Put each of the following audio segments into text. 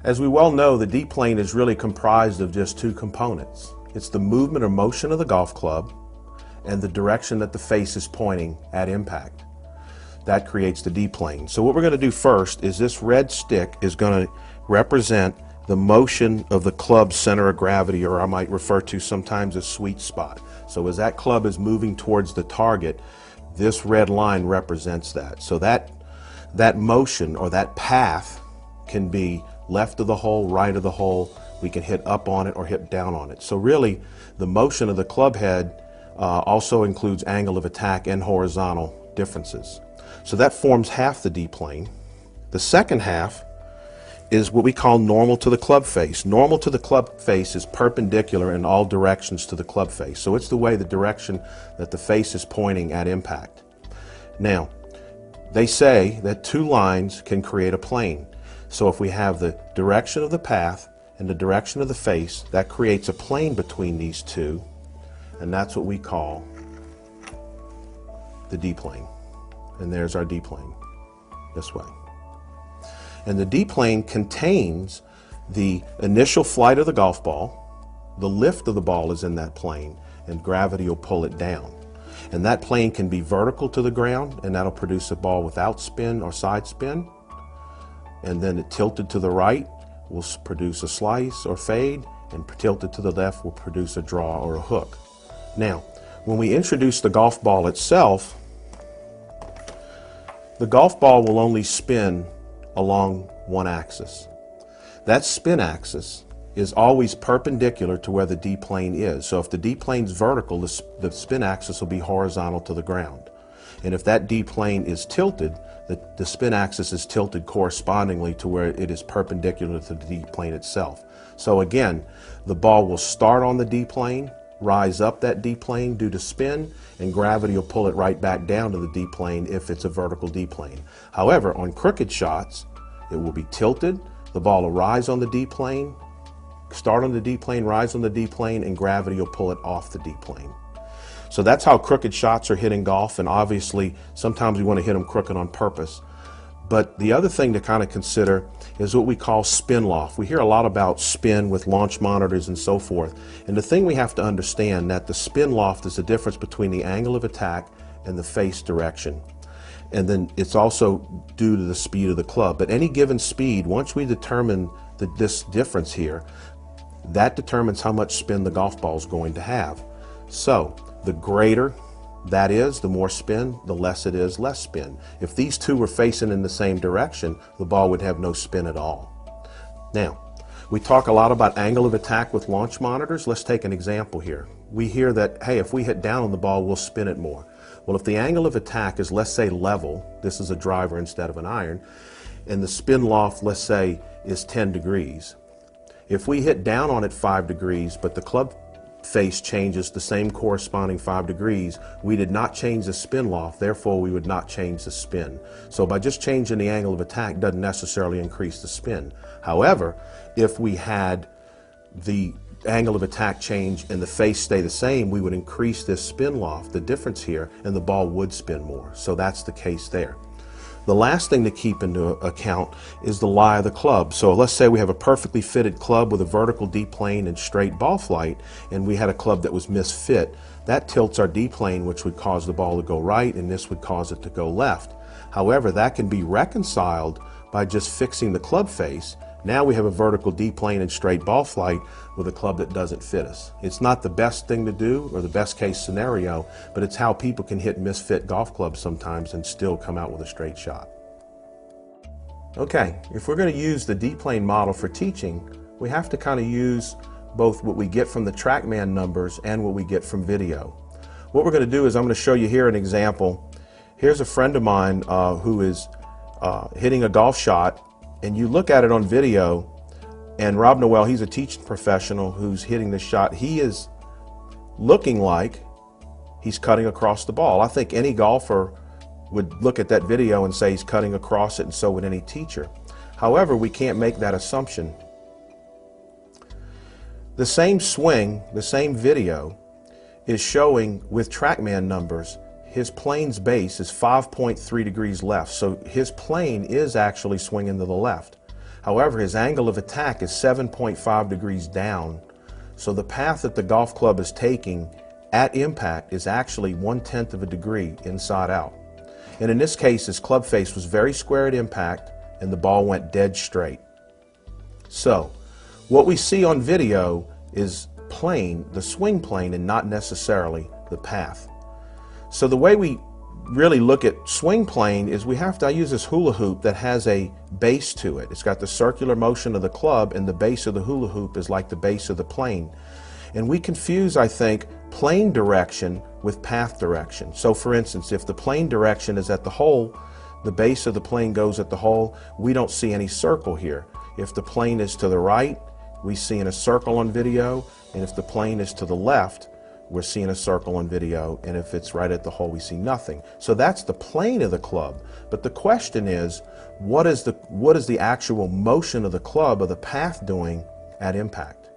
As we well know, the D-plane is really comprised of just two components. It's the movement or motion of the golf club and the direction that the face is pointing at impact. That creates the D-plane. So what we're going to do first is this red stick is going to represent the motion of the club's center of gravity, or I might refer to sometimes as sweet spot. So as that club is moving towards the target, this red line represents that. So that motion or that path can be left of the hole, right of the hole. We can hit up on it or hit down on it. So really, the motion of the club head also includes angle of attack and horizontal differences. So that forms half the D-plane. The second half is what we call normal to the club face. Normal to the club face is perpendicular in all directions to the club face. So it's the way, the direction that the face is pointing at impact. Now, they say that two lines can create a plane. So if we have the direction of the path and the direction of the face, that creates a plane between these two, and that's what we call the D-plane. And there's our D-plane, this way. And the D-plane contains the initial flight of the golf ball, the lift of the ball is in that plane, and gravity will pull it down. And that plane can be vertical to the ground, and that'll produce a ball without spin or side spin. And then it tilted to the right will produce a slice or fade, and tilted to the left will produce a draw or a hook. Now, when we introduce the golf ball itself, the golf ball will only spin along one axis. That spin axis is always perpendicular to where the D-plane is. So if the D-plane's vertical, the spin axis will be horizontal to the ground. And if that D-plane is tilted, the spin axis is tilted correspondingly to where it is perpendicular to the D-plane itself. So again, the ball will start on the D-plane, rise up that D-plane due to spin, and gravity will pull it right back down to the D-plane if it's a vertical D-plane. However, on crooked shots, it will be tilted, the ball will rise on the D-plane, start on the D-plane, rise on the D-plane, and gravity will pull it off the D-plane. So that's how crooked shots are hit in golf, and obviously sometimes we want to hit them crooked on purpose. But the other thing to kind of consider is what we call spin loft. We hear a lot about spin with launch monitors and so forth. And the thing we have to understand that the spin loft is the difference between the angle of attack and the face direction. And then it's also due to the speed of the club. At any given speed, once we determine this difference here, that determines how much spin the golf ball is going to have. So the greater that is, the more spin, the less it is, less spin. If these two were facing in the same direction, the ball would have no spin at all. Now, we talk a lot about angle of attack with launch monitors. Let's take an example here. We hear that, hey, if we hit down on the ball, we'll spin it more. Well, if the angle of attack is, let's say, level, this is a driver instead of an iron, and the spin loft, let's say, is 10 degrees. If we hit down on it 5 degrees, but the club face changes the same corresponding 5 degrees, we did not change the spin loft, therefore we would not change the spin. So by just changing the angle of attack doesn't necessarily increase the spin. However, if we had the angle of attack change and the face stay the same, we would increase this spin loft, the difference here, and the ball would spin more. So that's the case there. The last thing to keep into account is the lie of the club. So let's say we have a perfectly fitted club with a vertical D-plane and straight ball flight, and we had a club that was misfit. That tilts our D-plane, which would cause the ball to go right, and this would cause it to go left. However, that can be reconciled by just fixing the club face. Now we have a vertical D-plane and straight ball flight with a club that doesn't fit us. It's not the best thing to do or the best case scenario, but it's how people can hit misfit golf clubs sometimes and still come out with a straight shot. Okay, if we're going to use the D-plane model for teaching, we have to kind of use both what we get from the TrackMan numbers and what we get from video. What we're going to do is I'm going to show you here an example. Here's a friend of mine who is hitting a golf shot, and you look at it on video, and Rob Noel, he's a teaching professional who's hitting this shot. He is looking like he's cutting across the ball. I think any golfer would look at that video and say he's cutting across it, and so would any teacher. However, we can't make that assumption. The same swing, the same video, is showing with TrackMan numbers his plane's base is 5.3 degrees left, so his plane is actually swinging to the left. However, his angle of attack is 7.5 degrees down, so the path that the golf club is taking at impact is actually 1/10 of a degree inside out. And in this case, his club face was very square at impact and the ball went dead straight. So, what we see on video is plane, the swing plane, and not necessarily the path. So the way we really look at swing plane is I use this hula hoop that has a base to it. It's got the circular motion of the club, and the base of the hula hoop is like the base of the plane. And we confuse, I think, plane direction with path direction. So for instance, if the plane direction is at the hole, the base of the plane goes at the hole, we don't see any circle here. If the plane is to the right, we see in a circle on video, and if the plane is to the left, we're seeing a circle on video, and if it's right at the hole, we see nothing. So that's the plane of the club. But the question is, what is the actual motion of the club, or the path, doing at impact?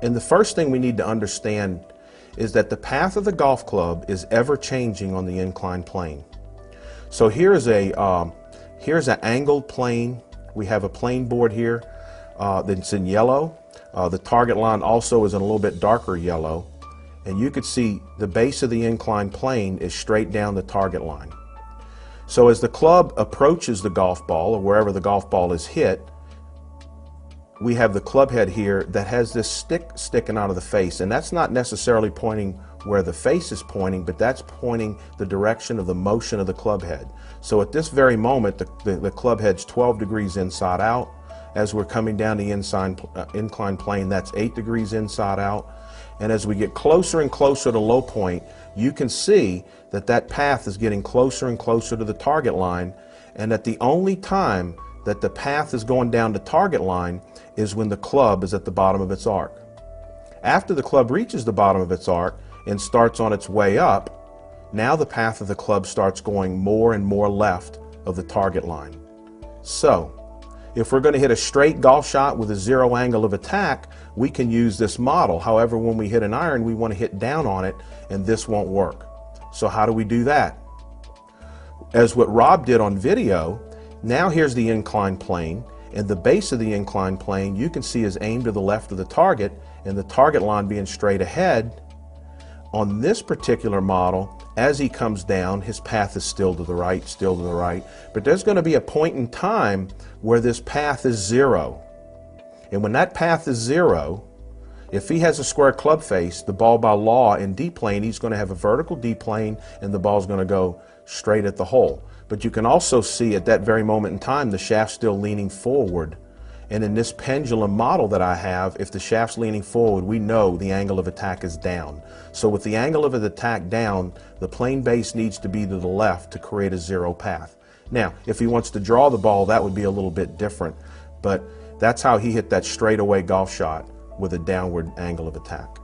And the first thing we need to understand is that the path of the golf club is ever changing on the inclined plane. So here's an angled plane. We have a plane board here that's in yellow. The target line also is in a little bit darker yellow, and you could see the base of the inclined plane is straight down the target line. So as the club approaches the golf ball, or wherever the golf ball is hit, we have the club head here that has this stick sticking out of the face, and that's not necessarily pointing where the face is pointing, but that's pointing the direction of the motion of the club head. So at this very moment, the club head's 12 degrees inside out. As we're coming down the inclined plane, that's 8 degrees inside out. And as we get closer and closer to low point, you can see that that path is getting closer and closer to the target line, and that the only time that the path is going down the target line is when the club is at the bottom of its arc. After the club reaches the bottom of its arc and starts on its way up, now the path of the club starts going more and more left of the target line. So, if we're going to hit a straight golf shot with a zero angle of attack, we can use this model. However, when we hit an iron, we want to hit down on it, and this won't work. So how do we do that? As what Rob did on video, now here's the inclined plane, and the base of the inclined plane you can see is aimed to the left of the target, and the target line being straight ahead. On this particular model, as he comes down, his path is still to the right, but there's going to be a point in time where this path is zero. And when that path is zero, if he has a square club face, the ball by law in D plane, he's going to have a vertical D plane, and the ball's going to go straight at the hole. But you can also see at that very moment in time, the shaft's still leaning forward. And in this pendulum model that I have, if the shaft's leaning forward, we know the angle of attack is down. So with the angle of attack down, the plane base needs to be to the left to create a zero path. Now, if he wants to draw the ball, that would be a little bit different. But that's how he hit that straightaway golf shot with a downward angle of attack.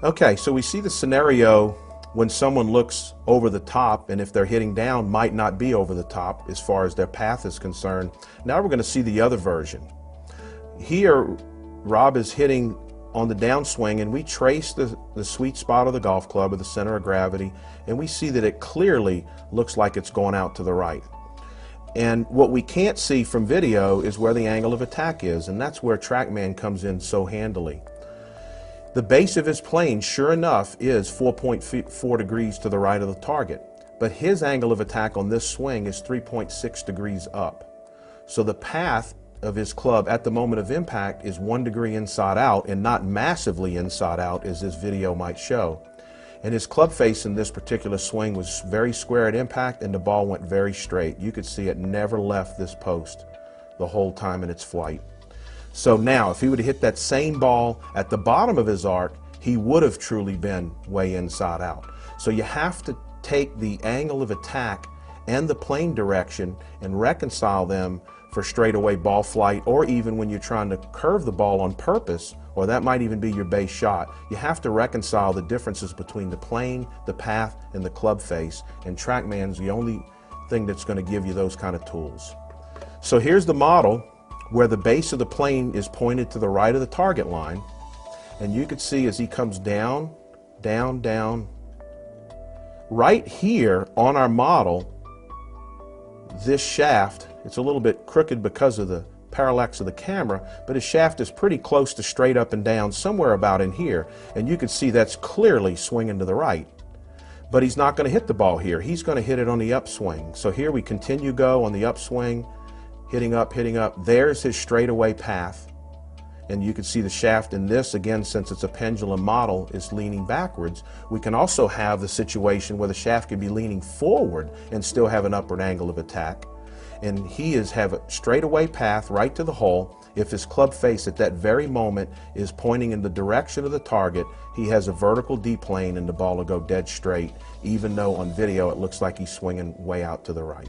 Okay, so we see the scenario when someone looks over the top, and if they're hitting down, might not be over the top as far as their path is concerned. Now we're going to see the other version. Here, Rob is hitting on the downswing, and we trace the sweet spot of the golf club, or the center of gravity, and we see that it clearly looks like it's going out to the right. And what we can't see from video is where the angle of attack is, and that's where TrackMan comes in so handily. The base of his plane, sure enough, is 4.4 degrees to the right of the target, but his angle of attack on this swing is 3.6 degrees up. So the path of his club at the moment of impact is 1 degree inside out, and not massively inside out as this video might show. And his club face in this particular swing was very square at impact, and the ball went very straight. You could see it never left this post the whole time in its flight. So now, if he would have hit that same ball at the bottom of his arc, he would have truly been way inside out. So you have to take the angle of attack and the plane direction and reconcile them for straightaway ball flight, or even when you're trying to curve the ball on purpose, or that might even be your base shot. You have to reconcile the differences between the plane, the path, and the club face, and TrackMan's the only thing that's going to give you those kind of tools. So here's the model where the base of the plane is pointed to the right of the target line, and you can see as he comes down, down, down, right here on our model, this shaft It's a little bit crooked because of the parallax of the camera, but his shaft is pretty close to straight up and down, somewhere about in here. And you can see that's clearly swinging to the right. But he's not going to hit the ball here. He's going to hit it on the upswing. So here we continue go on the upswing, hitting up, hitting up. There's his straightaway path. And you can see the shaft in this, again, since it's a pendulum model, is leaning backwards. We can also have the situation where the shaft could be leaning forward and still have an upward angle of attack. And he have a straightaway path right to the hole. If his club face at that very moment is pointing in the direction of the target, he has a vertical D-plane and the ball will go dead straight, even though on video it looks like he's swinging way out to the right.